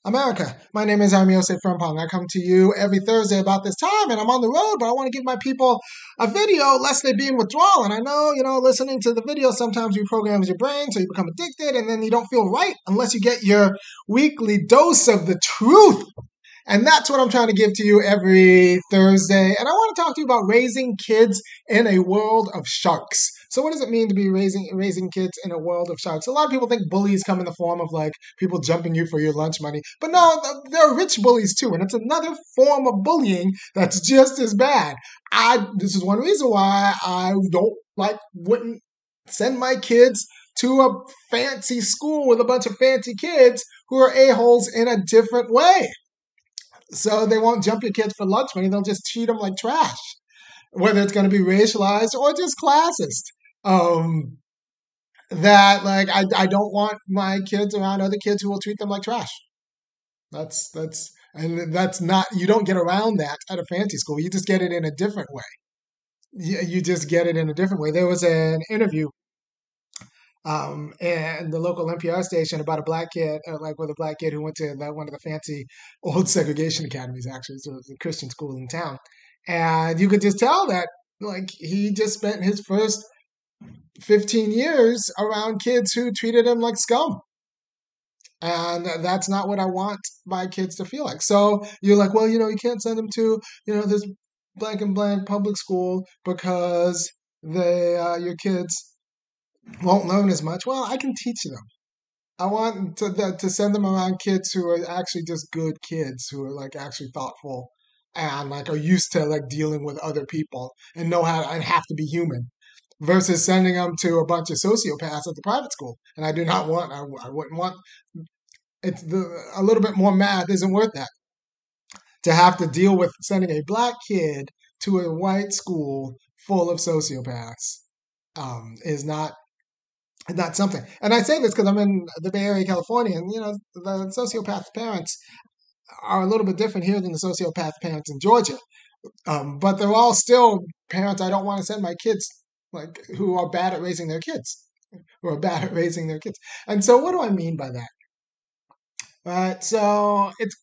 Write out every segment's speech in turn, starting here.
America, my name is Osei-Frimpong. I come to you every Thursday about this time, and I'm on the road, but I want to give my people a video lest they be in withdrawal. And I know, listening to the video sometimes reprograms your brain so you become addicted, and then you don't feel right unless you get your weekly dose of the truth. And that's what I'm trying to give to you every Thursday. And I want to talk to you about raising kids in a world of sharks. So what does it mean to be raising kids in a world of sharks? A lot of people think bullies come in the form of like people jumping you for your lunch money. But no, there are rich bullies too. And it's another form of bullying that's just as bad. This is one reason why I wouldn't send my kids to a fancy school with a bunch of fancy kids who are a-holes in a different way. So they won't jump your kids for lunch money. They'll just treat them like trash, whether it's going to be racialized or just classist. Um, I don't want my kids around other kids who will treat them like trash. That's not, you don't get around that at a fancy school. You just get it in a different way. You just get it in a different way. There was an interview and the local NPR station about a black kid, with a black kid who went to one of the fancy old segregation academies, actually. So it was a Christian school in town. And you could just tell that, he just spent his first 15 years around kids who treated him like scum. And that's not what I want my kids to feel like. So you're like, well, you can't send them to, this blank and blank public school because your kids won't learn as much. Well, I can teach them. I want to send them around kids who are actually just good kids, who are actually thoughtful and are used to dealing with other people and know how and have to be human, versus sending them to a bunch of sociopaths at the private school. And I do not want. I wouldn't want. A little bit more math isn't worth that. To have to deal with sending a black kid to a white school full of sociopaths is not something. And I say this because I'm in the Bay Area, California, and the sociopath parents are a little bit different here than the sociopath parents in Georgia. But they're all still parents I don't want to send my kids, who are bad at raising their kids, And so, what do I mean by that? Right. So it's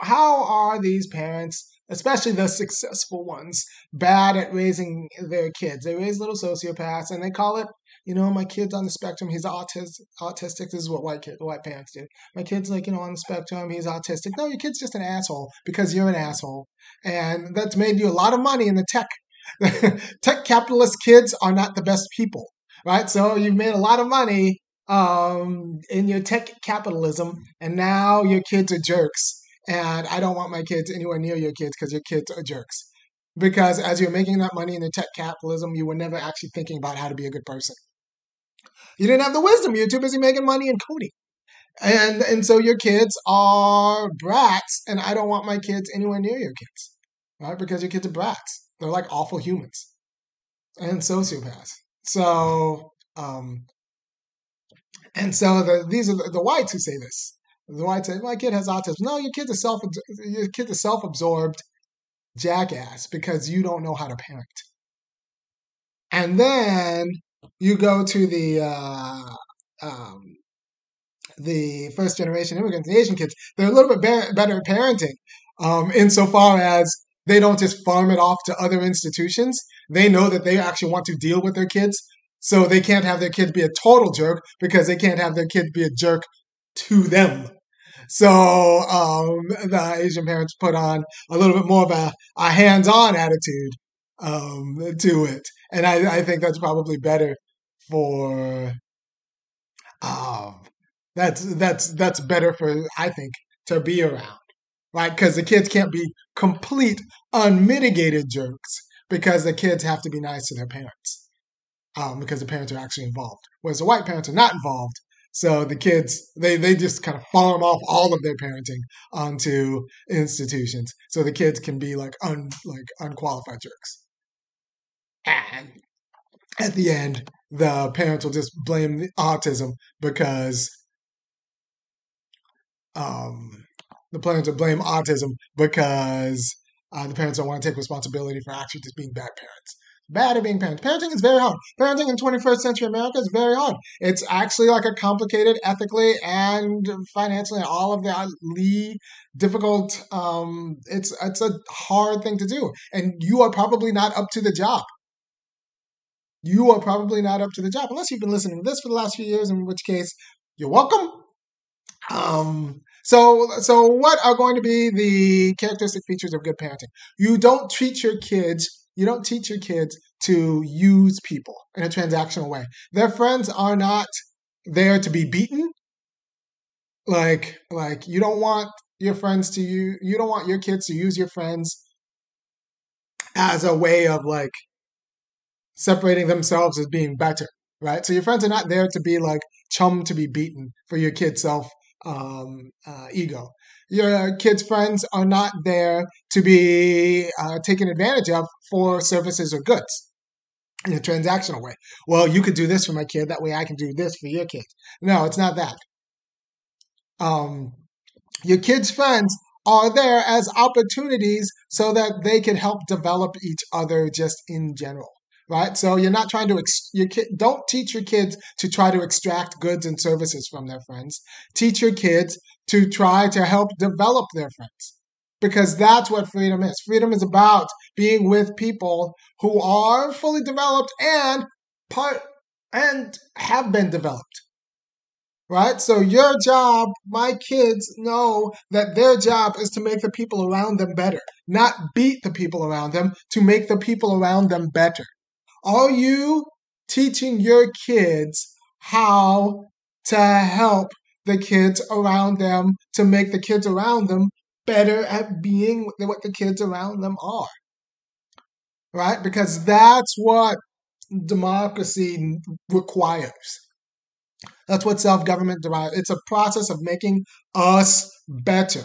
how are these parents, especially the successful ones, bad at raising their kids? They raise little sociopaths, and they call it, my kid's on the spectrum. He's autistic. This is what white parents do. My kid's on the spectrum. He's autistic. No, your kid's just an asshole because you're an asshole, and that's made you a lot of money in the tech. Tech capitalist kids are not the best people, right? So you've made a lot of money in your tech capitalism, and now your kids are jerks. And I don't want my kids anywhere near your kids because your kids are jerks. Because as you're making that money in the tech capitalism, you were never actually thinking about how to be a good person. You didn't have the wisdom. You're too busy making money and coding. And so your kids are brats, and I don't want my kids anywhere near your kids, right? Because your kids are brats. They're like awful humans and sociopaths. So, these are the whites who say this. The whites say, "My kid has autism." No, your kid's a self-absorbed jackass because you don't know how to parent. And then you go to the first generation immigrants, the Asian kids. They're a little bit better at parenting, insofar as they don't just farm it off to other institutions. They know that they actually want to deal with their kids. So they can't have their kids be a total jerk because they can't have their kids be a jerk to them. So the Asian parents put on a little bit more of a hands-on attitude to it. And I think that's probably better for um, that's better for, I think, to be around, right? Because the kids can't be complete unmitigated jerks because the kids have to be nice to their parents, because the parents are actually involved, whereas the white parents are not involved. So the kids, they just kind of farm off all of their parenting onto institutions, so the kids can be unqualified jerks. And at the end, the parents will just blame the autism because um, the parents will blame autism because the parents don't want to take responsibility for actually just being bad parents. Bad at being parents. Parenting is very hard. Parenting in 21st century America is very hard. It's actually like a complicated, ethically and financially, and all of that difficult. It's a hard thing to do, and you are probably not up to the job. You are probably not up to the job unless you've been listening to this for the last few years, in which case you're welcome. So what are going to be the characteristic features of good parenting? You don't teach your kids to use people in a transactional way. Their friends are not there to be beaten. Like you don't want you don't want your kids to use your friends as a way of like separating themselves as being better, right? So your friends are not there to be like chum to be beaten for your kid's self ego. Your kids' friends are not there to be taken advantage of for services or goods in a transactional way. Well, you could do this for my kid, that way I can do this for your kid. No, it's not that. Um, your kids' friends are there as opportunities so that they can help develop each other just in general, right? So you're not trying to don't teach your kids to try to extract goods and services from their friends. Teach your kids to try to help develop their friends, because that's what freedom is. Freedom is about being with people who are fully developed and have been developed. Right? So your job, my kids know that their job is to make the people around them better, not beat the people around them, to make the people around them better. Are you teaching your kids how to help the kids around them, to make the kids around them better at being what the kids around them are? Right? Because that's what democracy requires. That's what self-government derives. It's a process of making us better,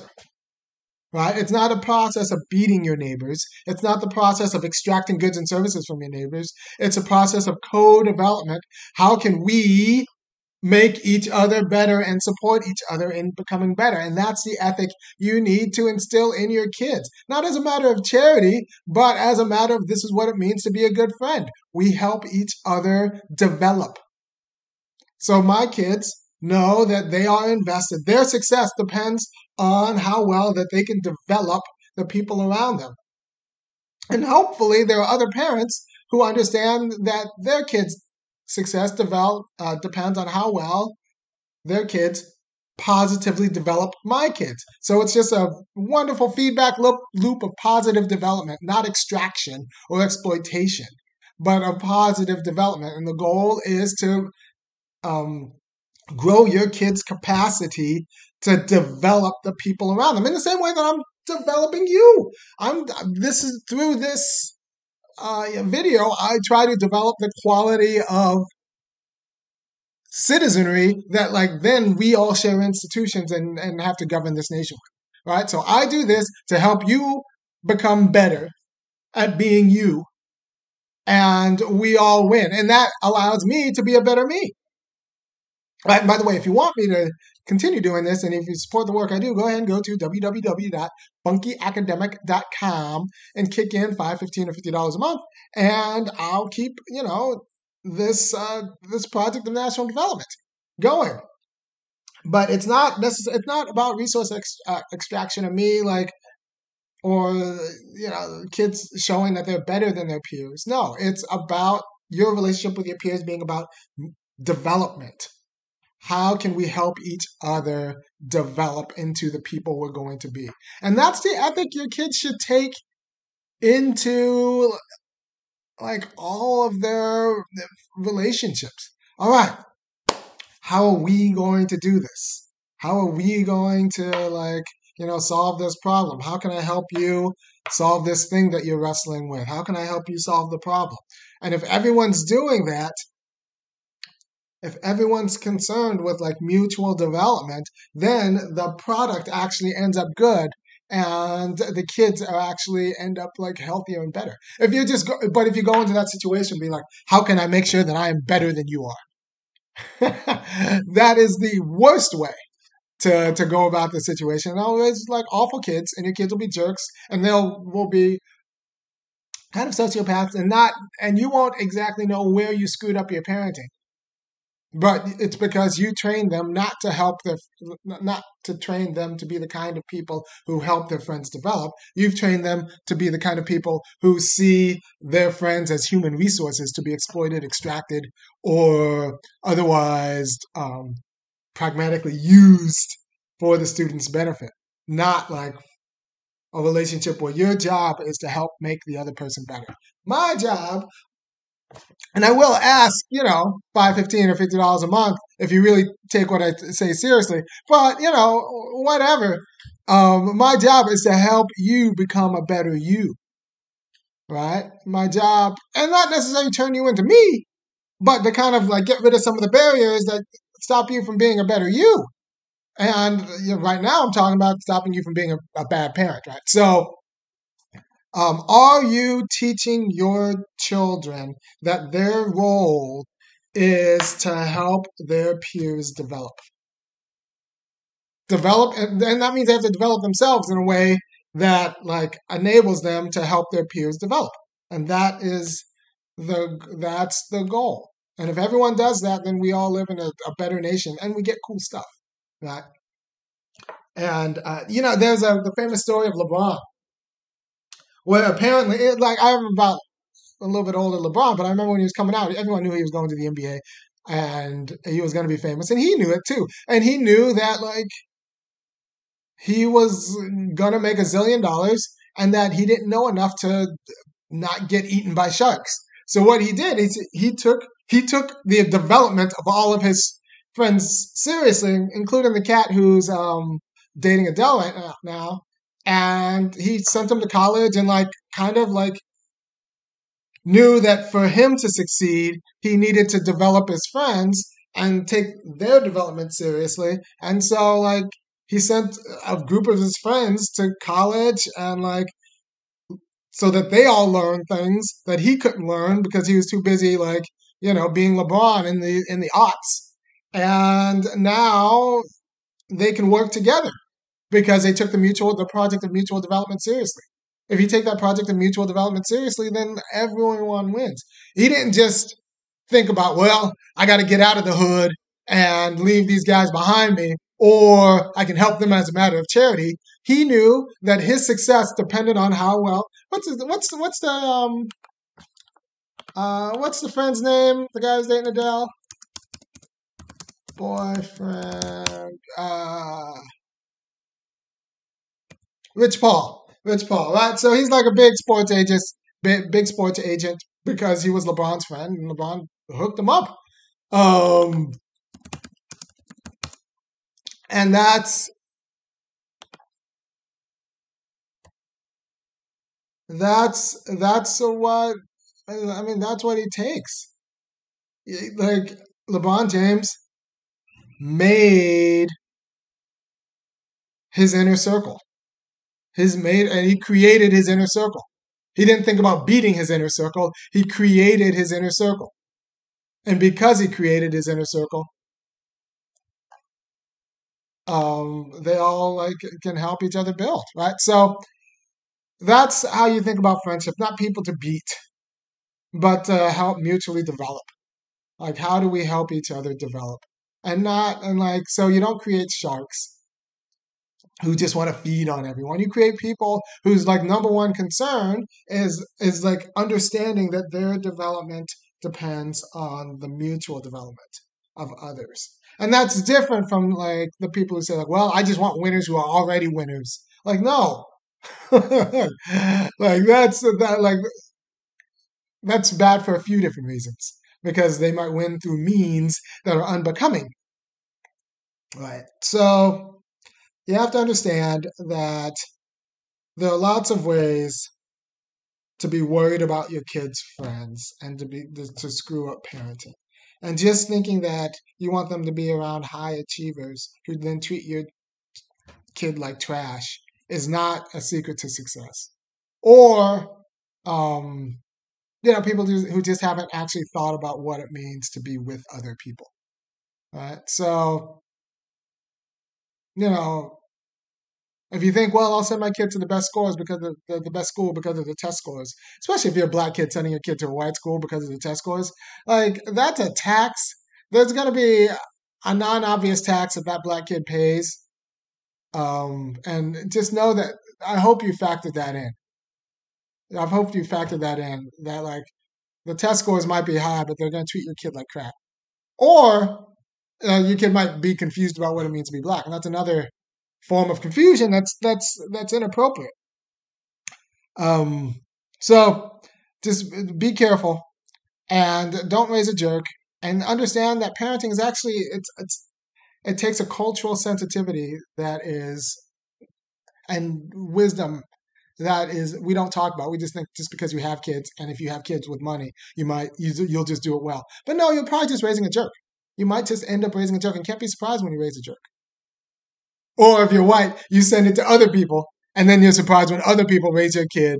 right? It's not a process of beating your neighbors. It's not the process of extracting goods and services from your neighbors. It's a process of co-development. How can we make each other better and support each other in becoming better? And that's the ethic you need to instill in your kids. Not as a matter of charity, but as a matter of this is what it means to be a good friend. We help each other develop. So my kids know that they are invested. Their success depends on how well that they can develop the people around them. And hopefully there are other parents who understand that their kids' success depends on how well their kids positively develop my kids. So it's just a wonderful feedback loop of positive development, not extraction or exploitation, but of positive development. And the goal is to um, grow your kids' capacity to develop the people around them in the same way that I'm developing you. This is through this video, I try to develop the quality of citizenry that like then we all share institutions and have to govern this nation with. Right? So I do this to help you become better at being you, and we all win. And that allows me to be a better me. Right, and by the way, if you want me to continue doing this, and if you support the work I do, go ahead and go to www.bunkyacademic.com and kick in $5, $15, or $50 a month, and I'll keep this this project of national development going. But it's not it's not about resource extraction of me, like, or kids showing that they're better than their peers. No, it's about your relationship with your peers being about development. How can we help each other develop into the people we're going to be? And that's the ethic your kids should take into like all of their relationships. All right, how are we going to do this? How are we going to solve this problem? How can I help you solve this thing that you're wrestling with? How can I help you solve the problem? And if everyone's doing that, if everyone's concerned with like mutual development, then the product actually ends up good, and the kids are actually end up like healthier and better. If you go into that situation, be like, how can I make sure that I am better than you are? That is the worst way to go about the situation. And always like awful kids, and your kids will be jerks, and will be kind of sociopaths, and you won't exactly know where you screwed up your parenting. But it's because you train them not to train them to be the kind of people who help their friends develop. You've trained them to be the kind of people who see their friends as human resources to be exploited, extracted, or otherwise pragmatically used for the student's benefit. Not like a relationship where your job is to help make the other person better. My job, and I will ask, $5, $15, or $50 a month if you really take what I say seriously. But whatever. My job is to help you become a better you, right? My job, and not necessarily turn you into me, but to kind of like get rid of some of the barriers that stop you from being a better you. And right now, I'm talking about stopping you from being a bad parent, right? So, are you teaching your children that their role is to help their peers develop? Develop, and that means they have to develop themselves in a way that like enables them to help their peers develop, and that's the goal. And if everyone does that, then we all live in a better nation, and we get cool stuff, right? And there's the famous story of LeBron, where apparently, I'm about a little bit older LeBron, but I remember when he was coming out, everyone knew he was going to the NBA, and he was going to be famous, and he knew it too, and he knew that like he was gonna make $1 zillion, and that he didn't know enough to not get eaten by sharks. So what he did is he took the development of all of his friends seriously, including the cat who's dating Adele right now, and he sent them to college and like kind of like knew that for him to succeed, he needed to develop his friends and take their development seriously. And so, like, he sent a group of his friends to college and, like, so that they all learned things that he couldn't learn because he was too busy, like, being LeBron in the aughts. And now they can work together because they took the project of mutual development seriously. If you take that project of mutual development seriously, then everyone wins. He didn't just think about, well, I got to get out of the hood and leave these guys behind me, or I can help them as a matter of charity. He knew that his success depended on how well. What's the friend's name? The guy who's dating Adele, boyfriend. Rich Paul, right? So he's like a big sports agent, big sports agent because he was LeBron's friend, and LeBron hooked him up. Um, and that's what I mean. That's what he takes. Like LeBron James made his inner circle. And he created his inner circle. He didn't think about beating his inner circle. He created his inner circle. And because he created his inner circle, they all like can help each other build, right? So that's how you think about friendship, not people to beat, but to help mutually develop. Like, how do we help each other develop? And like, so you don't create sharks who just want to feed on everyone. You create people whose like number one concern is like understanding that their development depends on the mutual development of others. And that's different from like the people who say like, well, I just want winners who are already winners. Like, no. Like that's bad for a few different reasons. Because they might win through means that are unbecoming. Right. So you have to understand that there are lots of ways to be worried about your kids' friends and to screw up parenting. And just thinking that you want them to be around high achievers who then treat your kid like trash is not a secret to success. Or, um, people who just haven't actually thought about what it means to be with other people. Right? So, you know, If you think, well, I'll send my kid to the best scores because of the best school because of the test scores, especially if you're a black kid sending your kid to a white school because of the test scores, like that's a tax. There's going to be a non-obvious tax that that black kid pays, and just know that I hope you factored that in. I've hoped you factored that in. That like the test scores might be high, but they're going to treat your kid like crap. Or your kid might be confused about what it means to be black, and that's another form of confusion that's inappropriate. Um, so just be careful and don't raise a jerk, and understand that parenting is actually it takes a cultural sensitivity that is and wisdom that is we don't talk about. We just think just because you have kids and if you have kids with money, you'll just do it well. But no, you're probably just raising a jerk. You might just end up raising a jerk and can't be surprised when you raise a jerk. Or if you're white, you send it to other people and then you're surprised when other people raise your kid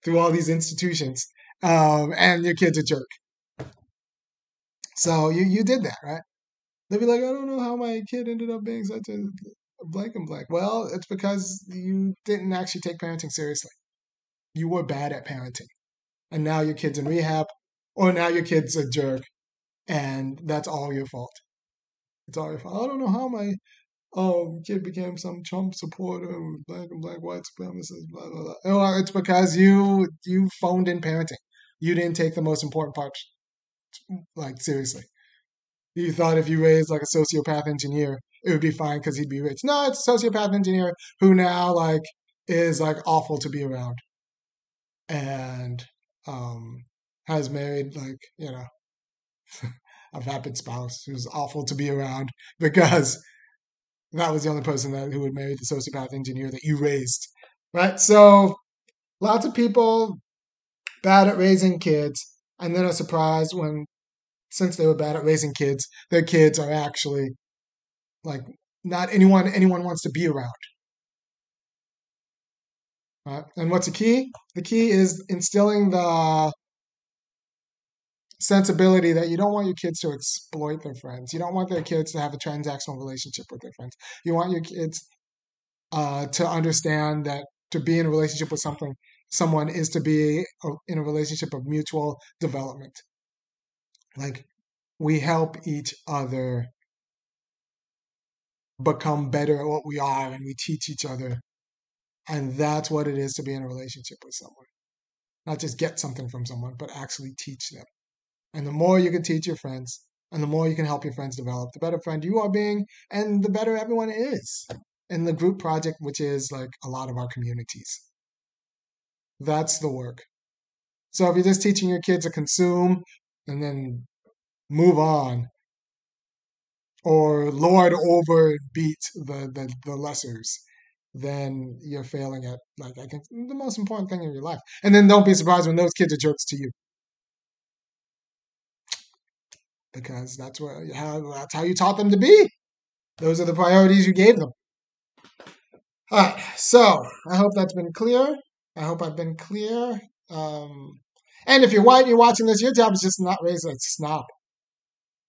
through all these institutions, and your kid's a jerk. So you did that, right? They'll be like, I don't know how my kid ended up being such a blank and blank. Well, it's because you didn't actually take parenting seriously. You were bad at parenting. And now your kid's in rehab, or now your kid's a jerk, and that's all your fault. It's all your fault. I don't know how my kid became some Trump supporter, black and black white supremacist, blah blah blah. Well, it's because you phoned in parenting. You didn't take the most important parts like seriously. You thought if you raised like a sociopath engineer, it would be fine because he'd be rich. No, it's a sociopath engineer who now like is like awful to be around and has married like a vapid spouse who's awful to be around because that was the only person who would marry the sociopath engineer that you raised, right? So lots of people bad at raising kids and then are surprised when since they were bad at raising kids, their kids are actually like not anyone wants to be around. Right? And what's the key? The key is instilling the sensibility that you don't want your kids to exploit their friends. You don't want their kids to have a transactional relationship with their friends. You want your kids to understand that to be in a relationship with someone is to be in a relationship of mutual development. Like we help each other become better at what we are, and we teach each other. And that's what it is to be in a relationship with someone. Not just get something from someone, but actually teach them. And the more you can teach your friends, and the more you can help your friends develop, the better friend you are being, and the better everyone is in the group project, which is like a lot of our communities. That's the work. So if you're just teaching your kids to consume and then move on, or lord over beat the lessers, then you're failing at like I think the most important thing in your life. And then don't be surprised when those kids are jerks to you. Because that's how you taught them to be. Those are the priorities you gave them. All right, so I hope that's been clear. I hope I've been clear. Um, and if you're white and you're watching this, your job is just not raise a snob.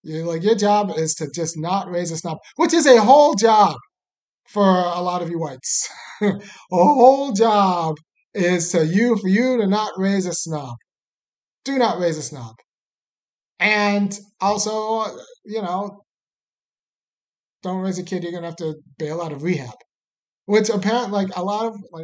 Your job is to just not raise a snob, which is a whole job for a lot of you whites. A whole job is for you to not raise a snob. Do not raise a snob. And also, don't raise a kid you're gonna have to bail out of rehab. Which apparently, like I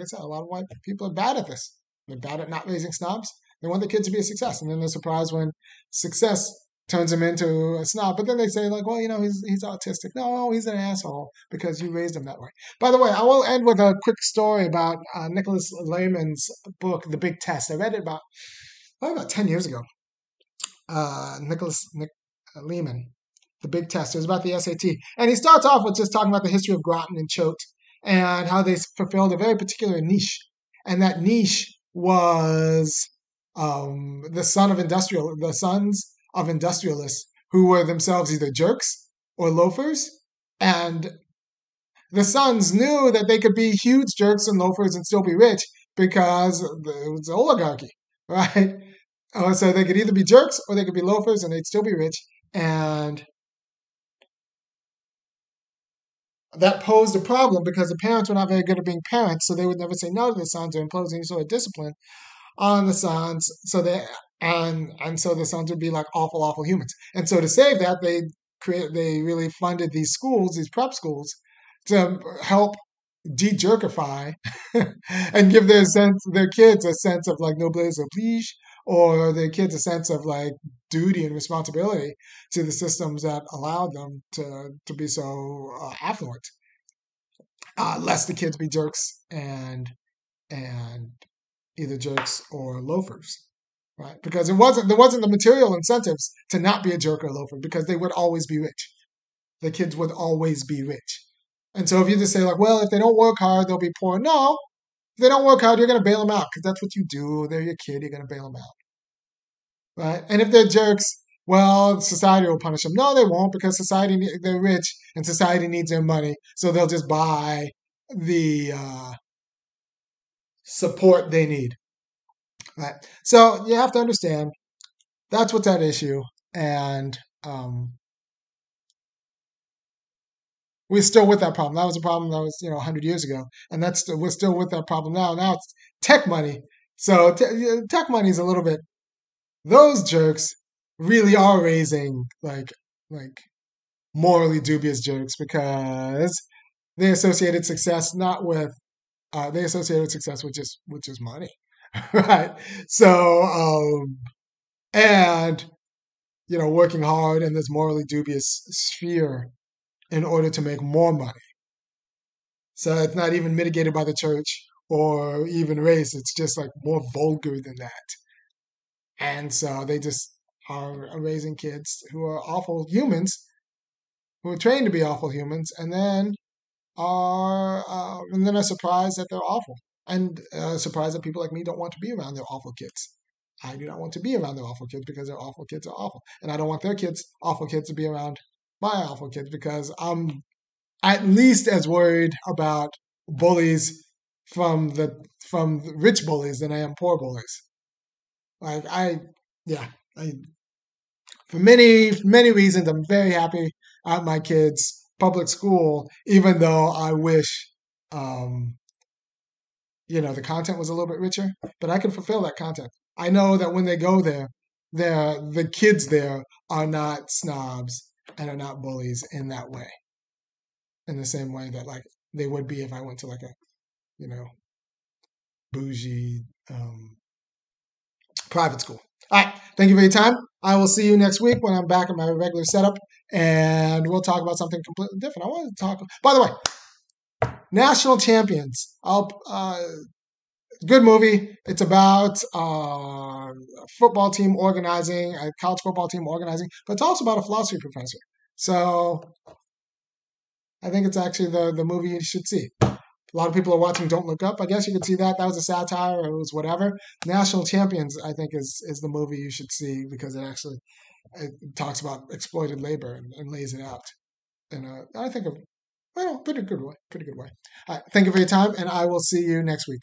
said, a lot of white people are bad at this. They're bad at not raising snobs. They want their kids to be a success, and then they're surprised when success turns him into a snob. But then they say, like, well, he's autistic. No, he's an asshole because you raised him that way. By the way, I will end with a quick story about Nicholas Lehman's book, The Big Test. I read it probably about 10 years ago. Nick Lehman, The Big Test. It was about the SAT. And he starts off with just talking about the history of Groton and Choate and how they fulfilled a very particular niche. And that niche was the sons of industrialists who were themselves either jerks or loafers. And the sons knew that they could be huge jerks and loafers and still be rich because it was oligarchy, right? So they could either be jerks or they could be loafers and they'd still be rich. And that posed a problem because the parents were not very good at being parents, so they would never say no to the sons or impose any sort of discipline on the sons. And so the sons would be like awful, awful humans. And so to save that, they really funded these schools, these prep schools, to help de-jerkify and give their kids a sense of like noblesse oblige, or their kids a sense of like duty and responsibility to the systems that allowed them to be so affluent, lest the kids be jerks and either jerks or loafers, right? Because there wasn't the material incentives to not be a jerk or a loafer because they would always be rich. The kids would always be rich. And so if you just say like, well, if they don't work hard, they'll be poor. No, if they don't work hard, you're going to bail them out because that's what you do. They're your kid. You're going to bail them out, right? And if they're jerks, well, society will punish them. No, they won't because they're rich and society needs their money, so they'll just buy the support they need, right? So you have to understand that's what's at issue, and we're still with that problem. That was a problem that was 100 years ago, and we're still with that problem now. Now it's tech money. So tech money is a little bit. Those jerks really are raising like morally dubious jerks because they associated success not with they associated success with just money, right? So and working hard in this morally dubious sphere in order to make more money. So it's not even mitigated by the church or even race. It's just like more vulgar than that. And so they just are raising kids who are awful humans, who are trained to be awful humans, and then are surprised that they're awful, and surprised that people like me don't want to be around their awful kids. I do not want to be around their awful kids because their awful kids are awful, and I don't want their kids, awful kids, to be around my awful kids because I'm at least as worried about bullies from rich bullies than I am poor bullies. Like yeah, I, for many reasons, I'm very happy at my kids' public school, even though I wish, um, the content was a little bit richer. But I can fulfill that content. I know that when they go there, the kids there are not snobs and are not bullies in that way, in the same way that like they would be if I went to like a you know bougie private school. All right. Thank you for your time. I will see you next week when I'm back in my regular setup, and we'll talk about something completely different. I wanted to talk. By the way, National Champions. Good movie. It's about a football team organizing, a college football team organizing, but it's also about a philosophy professor. So I think it's actually the movie you should see. A lot of people are watching Don't Look Up. I guess you could see that. That was a satire, or it was whatever. National Champions, I think, is the movie you should see because it talks about exploited labor and lays it out in I think, pretty good way. Pretty good way. All right, thank you for your time, and I will see you next week.